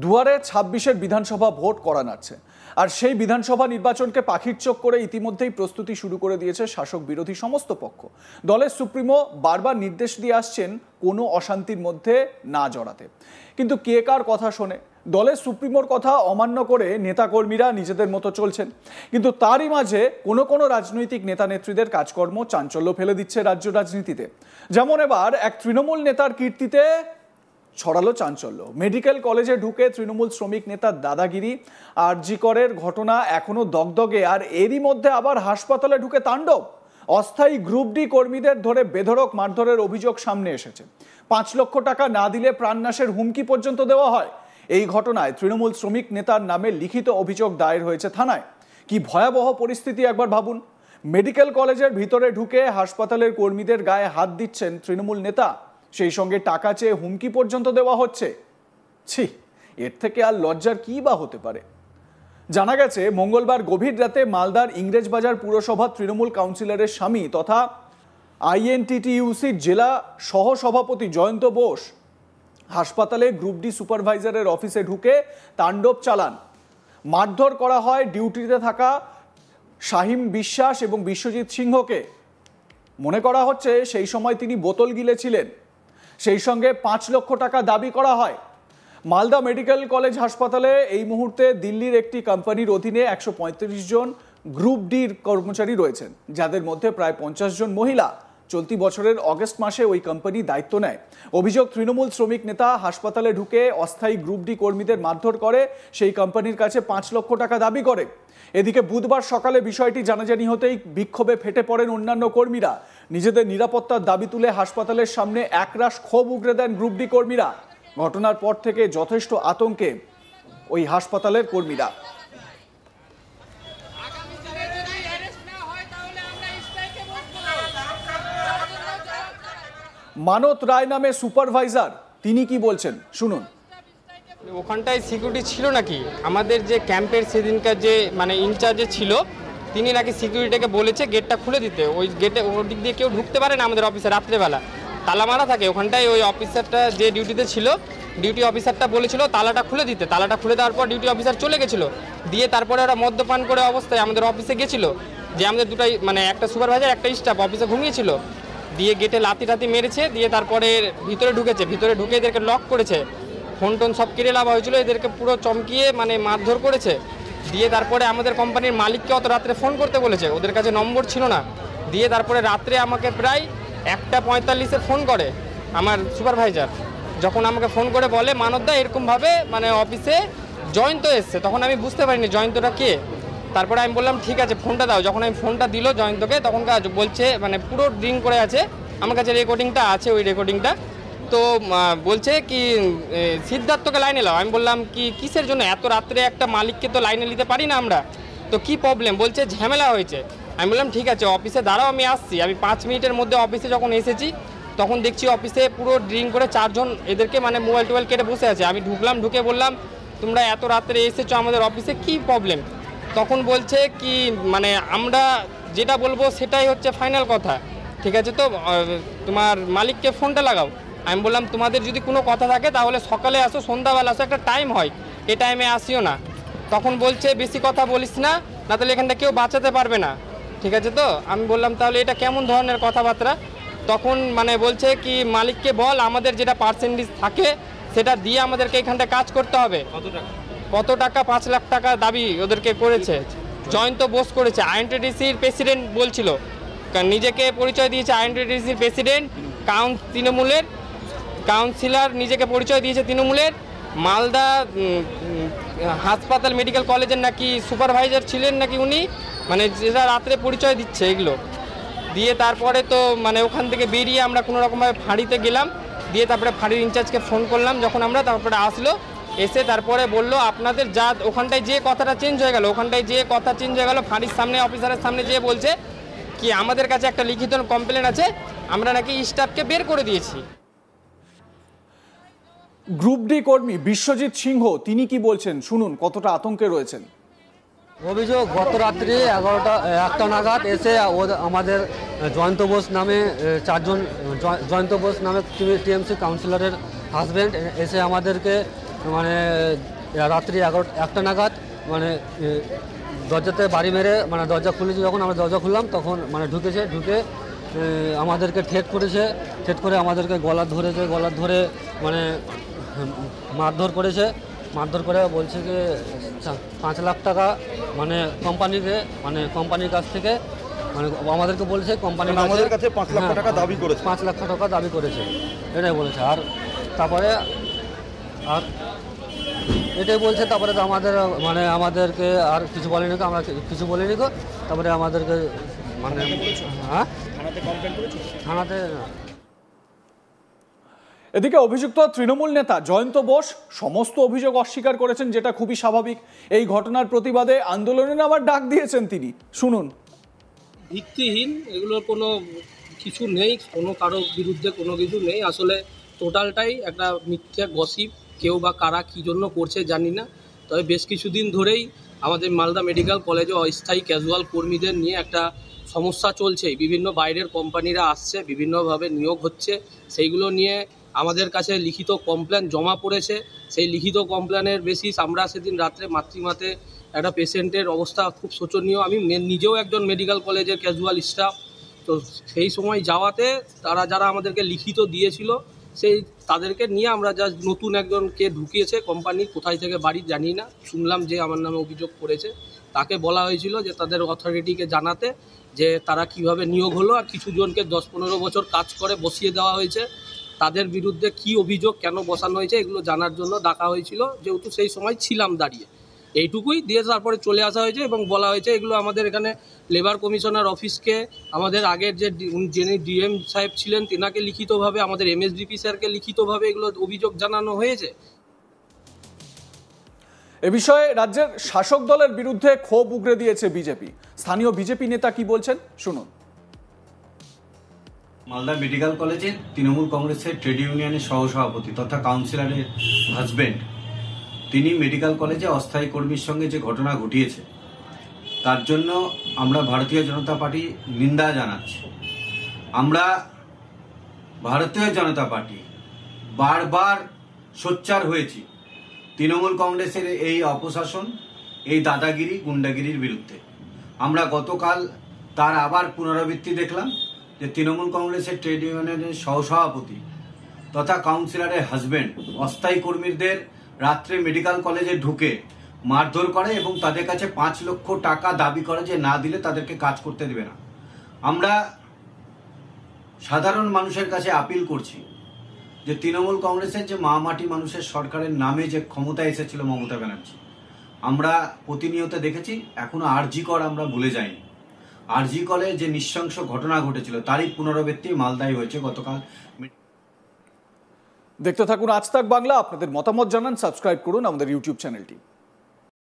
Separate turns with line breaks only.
দুয়ারে ২৬-এর বিধানসভা ভোট করা নাড়ছে। আর সেই বিধানসভা নির্বাচনকে পাখির চোখ করে ইতিমধ্যেই প্রস্তুতি শুরু করে দিয়েছে শাসক বিরোধী সমস্ত পক্ষ। দলের সুপ্রিমো বারবার নির্দেশ দিয়ে আসছেন কোনো অশান্তির মধ্যে না জড়াতে, কিন্তু কে কার কথা শোনে? দলের সুপ্রিমোর কথা অমান্য করে নেতাকর্মীরা নিজেদের মতো চলছেন, কিন্তু তারই মাঝে কোনো রাজনৈতিক নেতা নেত্রীদের কাজকর্ম চাঞ্চল্য ফেলে দিচ্ছে রাজ্য রাজনীতিতে। যেমন এবার এক তৃণমূল নেতার কীর্তিতে ছড়ালো চাঞ্চল্য। মেডিকেল কলেজে ঢুকে তৃণমূল শ্রমিক নেতার দাদাগিরি, আরজি করের ঘটনা এখনো দগদগে, আর এরই মধ্যে আবার হাসপাতালে ঢুকে তাণ্ডব। অস্থায়ী গ্রুপ ডি কর্মীদের ধরে বেধড়ক মারধরের অভিযোগ সামনে এসেছে। ৫ লক্ষ টাকা না দিলে প্রাণনাশের হুমকি পর্যন্ত দেওয়া হয়। এই ঘটনায় তৃণমূল শ্রমিক নেতার নামে লিখিত অভিযোগ দায়ের হয়েছে থানায়। কি ভয়াবহ পরিস্থিতি একবার ভাবুন। মেডিকেল কলেজের ভিতরে ঢুকে হাসপাতালের কর্মীদের গায়ে হাত দিচ্ছেন তৃণমূল নেতা, সেই সঙ্গে টাকা চেয়ে হুমকি পর্যন্ত দেওয়া হচ্ছে। ছি, এর থেকে আর লজ্জার কি বা হতে পারে? জানা গেছে মঙ্গলবার গভীর রাতে মালদার ইংরেজবাজার পুরসভা তৃণমূল কাউন্সিলরের স্বামী তথা আইএনটিটিইউসির জেলা সহসভাপতি জয়ন্ত বোস হাসপাতালে গ্রুপ ডি সুপারভাইজারের অফিসে ঢুকে তাণ্ডব চালান। মারধর করা হয় ডিউটিতে থাকা শাহিম বিশ্বাস এবং বিশ্বজিৎ সিংহকে। মনে করা হচ্ছে সেই সময় তিনি বোতল গিলেছিলেন। সেই সঙ্গে ৫ লক্ষ টাকা দাবি করা হয়। মালদা মেডিকেল কলেজ হাসপাতালে এই মুহূর্তে দিল্লির একটি কোম্পানির অধীনে ১৩৫ জন গ্রুপ ডির কর্মচারী রয়েছেন, যাদের মধ্যে প্রায় ৫০ জন মহিলা। চলতি বছরের অগস্ট মাসে ওই কোম্পানি দায়িত্ব নেয়। অভিযোগ, তৃণমূল শ্রমিক নেতা হাসপাতালে ঢুকে অস্থায়ী গ্রুপ ডি কর্মীদের মারধর করে, সেই কোম্পানির কাছে ৫ লক্ষ টাকা দাবি করে। এদিকে বুধবার সকালে বিষয়টি জানাজানি হতেই বিক্ষোভে ফেটে পড়েন অন্যান্য কর্মীরা। নিজেদের নিরাপত্তার দাবি তুলে হাসপাতালের সামনে একরাশ ক্ষোভ উগরে দেন গ্রুপ ডি কর্মীরা। ঘটনার পর থেকে যথেষ্ট আতঙ্কে ওই হাসপাতালের কর্মীরা। মানত রায় নামে সুপারভাইজার, তিনি কি বলছেন শুনুন।
ওখানটায় সিকিউরিটি ছিল নাকি, আমাদের যে ক্যাম্পের সেদিনকার যে ইনচার্জে ছিল, তিনি নাকি সিকিউরিটিকে বলেছে গেটটা খুলে দিতে। ওই গেটে ওর দিক দিয়ে কেউ ঢুকতে পারে না আমাদের অফিসে, রাত্রেবেলা তালা মারা থাকে। ওখানটায় ওই অফিসারটা যে ডিউটিতে ছিল, ডিউটি অফিসারটা বলেছিল তালাটা খুলে দিতে। তালাটা খুলে দেওয়ার পর ডিউটি অফিসার চলে গেছিলো। দিয়ে তারপরে ওরা মদ্যপান করে অবস্থায় আমাদের অফিসে গেছিলো, যে আমাদের দুটাই একটা সুপারভাইজার একটা স্টাফ অফিসে ঘুমিয়েছিল। দিয়ে গেটে লাতি মেরেছে, দিয়ে তারপরে ভিতরে ঢুকেছে। ভিতরে ঢুকে এদেরকে লক করেছে, ফোন টোন সব কেড়ে লাভ হয়েছিল। এদেরকে পুরো চমকিয়ে মারধর করেছে। দিয়ে তারপরে আমাদের কোম্পানির মালিককে অত রাত্রে ফোন করতে বলেছে, ওদের কাছে নম্বর ছিল না। দিয়ে তারপরে রাত্রে আমাকে প্রায় 1:45-এ ফোন করে আমার সুপারভাইজার। যখন আমাকে ফোন করে বলে মানবদা এরকমভাবে অফিসে জয়ন্ত এসছে, তখন আমি বুঝতে পারিনি জয়ন্তটা কে। তারপরে আমি বললাম ঠিক আছে ফোনটা দাও। যখন আমি ফোনটা দিল জয়ন্তকে, তখন বলছে পুরো ড্রিঙ্ক করে আছে। আমার কাছে রেকর্ডিংটা আছে, ওই রেকর্ডিংটা। তো বলছে কি সিদ্ধার্থকে লাইনে লাও। আমি বললাম কিসের জন্য? এত রাত্রে একটা মালিককে তো লাইনে নিতে পারি না আমরা, তো কি প্রবলেম? বলছে ঝামেলা হয়েছে। আমি বললাম ঠিক আছে অফিসে দাঁড়াও, আমি আসছি। আমি 5 মিনিটের মধ্যে অফিসে যখন এসেছি, তখন দেখছি অফিসে পুরো ড্রিঙ্ক করে 4 জন এদেরকে মোবাইল টোবাইল কেটে বসে আছে। আমি ঢুকলাম, ঢুকে বললাম তোমরা এত রাত্রে এসেছো আমাদের অফিসে, কি প্রবলেম? তখন বলছে কি আমরা যেটা বলবো সেটাই হচ্ছে ফাইনাল কথা, ঠিক আছে তো তোমার মালিককে ফোনটা লাগাও। আমি বললাম তোমাদের যদি কোনো কথা থাকে তাহলে সকালে আসো, সন্ধ্যাবেলা আসো, একটা টাইম হয়, এই টাইমে আসিও না। তখন বলছে বেশি কথা বলিস না, না তাহলে এখানটা কেউ বাঁচাতে পারবে না, ঠিক আছে তো? আমি বললাম তাহলে এটা কেমন ধরনের কথাবার্তা? তখন বলছে কি মালিককে বল আমাদের যেটা পার্সেন্টেজ থাকে সেটা দিয়ে আমাদেরকে এখানটা কাজ করতে হবে। কত টাকা? 5 লাখ টাকা দাবি ওদেরকে করেছে। জয়ন্ত বোস করেছে, আইএনটিটিসির প্রেসিডেন্ট বলছিল, নিজেকে পরিচয় দিয়েছে আইএনটিটিসির প্রেসিডেন্ট, তৃণমূলের কাউন্সিলর নিজেকে পরিচয় দিয়েছে তৃণমূলের। মালদা হাসপাতাল মেডিকেল কলেজের নাকি সুপারভাইজার ছিলেন নাকি উনি, যেটা রাত্রে পরিচয় দিচ্ছে এগুলো। দিয়ে তারপরে তো ওখান থেকে বেরিয়ে আমরা কোনো রকমভাবে ফাঁড়িতে গেলাম। দিয়ে তারপরে ফাঁড়ির ইনচার্জকে ফোন করলাম যখন আমরা, তারপরে আসলো, এসে তারপরে বললো আপনাদের যা ওখানটায় যে কথাটা চেঞ্জ হয়ে গেল, ফাঁড়ির সামনে অফিসারের সামনে যেয়ে বলছে কি আমাদের কাছে একটা লিখিত কমপ্লেন আছে, আমরা নাকি স্টাফকে বের করে দিয়েছি।
গ্রুপ ডি কর্মী বিশ্বজিৎ সিংহ তিনি কি বলছেন শুনুন, কতটা আতঙ্কে রয়েছেন।
অভিযোগ গত রাত্রি 1টা নাগাদ এসে আমাদের জয়ন্ত বোস নামে 4 জন, জয়ন্ত বোস নামে টিএমসি কাউন্সিলরের হাজব্যান্ড এসে আমাদেরকে মানে রাত্রি 1টা নাগাদ মানে দরজাতে বাড়ি মেরে মানে দরজা খুলেছে, যখন আমরা দরজা খুললাম তখন মানে ঢুকে আমাদেরকে ঠেট করে আমাদেরকে গলা ধরে মানে মারধর করে বলছে যে 5 লাখ টাকা মানে কোম্পানির কাছ থেকে মানে আমাদেরকে বলছে কোম্পানির
আমাদের কাছে 5 লাখ টাকা দাবি করেছে,
5 লাখ টাকা দাবি করেছে, এটাই বলেছে। আর তারপরে এটাই বলছে, তারপরে তো আমাদেরকে আর কিছু বলেনি, আমরা কিছু বলিনি গো। তারপরে আমাদেরকে মানে হ্যাঁ থানাতে।
এদিকে অভিযুক্ত তৃণমূল নেতা জয়ন্ত বোস সমস্ত অভিযোগ অস্বীকার করেছেন, যেটা খুবই স্বাভাবিক। এই ঘটনার প্রতিবাদে আন্দোলনের আবার ডাক দিয়েছেন তিনি, শুনুন।
ভিত্তিহীন, এগুলোর কোনো কিছু নেই, কোনো কারো বিরুদ্ধে কোনো কিছু নেই। আসলে টোটালটাই একটা মিথ্যা গসিপ, কেউ বা কারা কী জন্য করছে জানি না। তবে বেশ কিছুদিন ধরেই আমাদের মালদা মেডিকেল কলেজে অস্থায়ী ক্যাজুয়াল কর্মীদের নিয়ে একটা সমস্যা চলছে। বিভিন্ন বাইরের কোম্পানিরা আসছে, বিভিন্নভাবে নিয়োগ হচ্ছে, সেইগুলো নিয়ে আমাদের কাছে লিখিত কমপ্লেন জমা পড়েছে। সেই লিখিত কমপ্লেনের বেসিস আমরা সেদিন রাত্রে মাতৃমাতে একটা পেশেন্টের অবস্থা খুব শোচনীয়, আমি নিজেও একজন মেডিকেল কলেজের ক্যাজুয়াল স্টাফ, তো সেই সময় যাওয়াতে যারা আমাদেরকে লিখিত দিয়েছিল তাদেরকে নিয়ে আমরা জাস্ট নতুন একজনকে ঢুকিয়েছে কোম্পানি, কোথায় থেকে বাড়ি জানি না, শুনলাম যে আমার নামে অভিযোগ করেছে। তাকে বলা হয়েছিল যে তাদের অথরিটিকে জানাতে যে তারা কিভাবে নিয়োগ হলো, আর কিছু জনকে 10-15 বছর কাজ করে বসিয়ে দেওয়া হয়েছে, তাদের বিরুদ্ধে কি অভিযোগ, কেন বসানো হয়েছে, এগুলো জানার জন্য ডাকা হয়েছিল, যেহেতু সেই সময় ছিলাম দাঁড়িয়ে। এইটুকুই দিয়ে তারপরে চলে আসা হয়েছে এবং বলা হয়েছে এগুলো আমাদের এখানে লেবার কমিশনার অফিসকে, আমাদের আগের যিনি ডিএম সাহেব ছিলেন তেনাকে লিখিতভাবে, আমাদের এমএসডিপি স্যারকে লিখিতভাবে এগুলো অভিযোগ জানানো হয়েছে।
এ বিষয়ে রাজ্যের শাসক দলের বিরুদ্ধে ক্ষোভ উগরে দিয়েছে বিজেপি। স্থানীয় বিজেপি নেতা কি বলছেন, শুনুন।
মালদা মেডিকেল কলেজে তৃণমূল কংগ্রেসের ট্রেড ইউনিয়নের সহসভাপতি তথা কাউন্সিলরের হাজবেন্ড, তিনি মেডিকেল কলেজে অস্থায়ী কর্মীর সঙ্গে যে ঘটনা ঘটিয়েছে তার জন্য আমরা ভারতীয় জনতা পার্টি নিন্দা জানাচ্ছি। আমরা ভারতীয় জনতা পার্টি বারবার সোচ্চার হয়েছি তৃণমূল কংগ্রেসের এই অপশাসন, এই দাদাগিরি, গুন্ডাগিরির বিরুদ্ধে। আমরা গতকাল তার আবার পুনরাবৃত্তি দেখলাম যে তৃণমূল কংগ্রেসের ট্রেড ইউনিয়নের সহসভাপতি তথা কাউন্সিলরের হাজবেন্ড অস্থায়ী কর্মীদের রাত্রে মেডিকেল কলেজে ঢুকে মারধর করে এবং তাদের কাছে 5 লক্ষ টাকা দাবি করে যে না দিলে তাদেরকে কাজ করতে দেবে না। আমরা সাধারণ মানুষের কাছে আপিল করছি যে তৃণমূল কংগ্রেসের যে মাটি মানুষের সরকারের নামে যে ক্ষমতা এসেছিল মমতা ব্যানার্জি, আমরা প্রতিনিয়ত দেখেছি, এখনো আরজি কর আমরা ভুলে যাইনি। আরজি কলে যে নৃশংস ঘটনা ঘটেছিল তারই পুনরাবৃত্তি মালদায় হয়েছে গতকাল।
দেখতে থাকুন আজ তাক বাংলা। আপনাদের মতামত জানান, সাবস্ক্রাইব করুন আমাদের ইউটিউব চ্যানেলটি।